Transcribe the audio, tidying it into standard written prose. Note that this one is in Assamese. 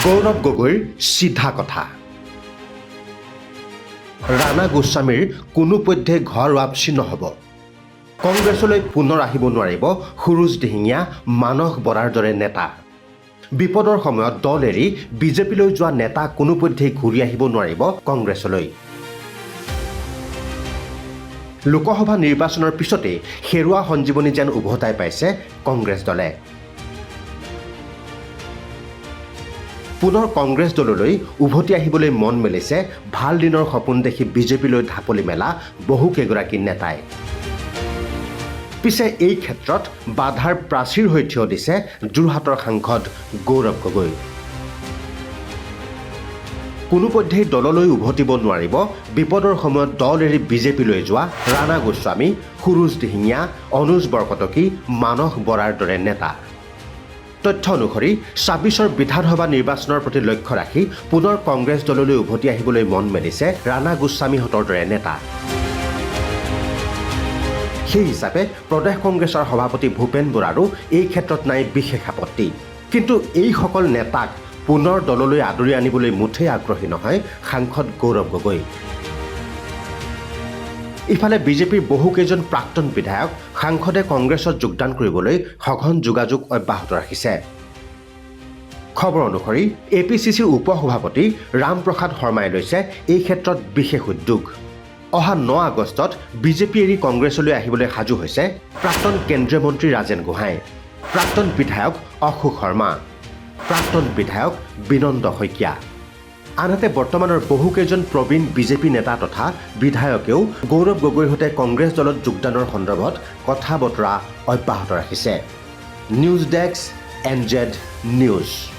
গৌৰৱ গগৈৰ চিধা কথা। ৰাণা গোস্বামীৰ কোনোপধ্যে ঘৰ ৱাপচি নহ'ব। কংগ্ৰেছলৈ পুনৰ আহিব নোৱাৰিব সুৰুজ দিহিঙীয়া, মানস বৰাৰ দৰে নেতা। বিপদৰ সময়ত দল এৰি বিজেপিলৈ যোৱা নেতা কোনোপধ্যেই ঘূৰি আহিব নোৱাৰিব কংগ্ৰেছলৈ। লোকসভা নিৰ্বাচনৰ পিছতেই হেৰুৱা সঞ্জীৱনী যেন উভতাই পাইছে কংগ্ৰেছ দলে। পুনৰ কংগ্ৰেছ দললৈ উভতি আহিবলৈ মন মেলিছে ভাল দিনৰ সপোন দেখি বিজেপিলৈ ঢাপলি মেলা বহুকেইগৰাকী নেতাই। পিছে এই ক্ষেত্ৰত বাধাৰ প্ৰাচীৰ হৈ থিয় দিছে যোৰহাটৰ সাংসদ গৌৰৱ গগৈ। কোনোপধ্যেই দললৈ উভতিব নোৱাৰিব বিপদৰ সময়ত দল এৰি বিজেপিলৈ যোৱা ৰাণা গোস্বামী, সুৰুজ দিহিঙীয়া, অনুজ বৰকটকী, মানস বৰাৰ দৰে নেতা। তথ্য অনুসৰি ২৬ৰ বিধানসভা নিৰ্বাচনৰ প্ৰতি লক্ষ্য ৰাখি পুনৰ কংগ্ৰেছ দললৈ উভতি আহিবলৈ মন মেলিছে ৰাণা গোস্বামীহঁতৰ দৰে নেতা। সেই হিচাপে প্ৰদেশ কংগ্ৰেছৰ সভাপতি ভূপেন বৰাৰো এই ক্ষেত্ৰত নাই বিশেষ আপত্তি। কিন্তু এইসকল নেতাক পুনৰ দললৈ আদৰি আনিবলৈ মুঠেই আগ্ৰহী নহয় সাংসদ গৌৰৱ গগৈ। ইফালে বিজেপিৰ বহুকেইজন প্ৰাক্তন বিধায়ক, সাংসদে কংগ্ৰেছত যোগদান কৰিবলৈ সঘন যোগাযোগ অব্যাহত ৰাখিছে। খবৰ অনুসৰি APCCৰ উপ-সভাপতি ৰামপ্ৰসাদ শৰ্মাই লৈছে এই ক্ষেত্ৰত বিশেষ উদ্যোগ। অহা ৯ আগষ্টত বিজেপি এৰি কংগ্ৰেছলৈ আহিবলৈ সাজু হৈছে প্ৰাক্তন কেন্দ্ৰীয় মন্ত্ৰী ৰাজেন গোহাঁই, প্ৰাক্তন বিধায়ক অশোক শৰ্মা, প্ৰাক্তন বিধায়ক বিনন্দ শইকীয়া। আনহাতে বৰ্তমানৰ বহুকেইজন প্ৰবীণ বিজেপি নেতা তথা বিধায়কেও গৌৰৱ গগৈৰ সৈতে কংগ্ৰেছ দলত যোগদানৰ সন্দৰ্ভত কথা বতৰা অব্যাহত ৰাখিছে। News desk NZ news.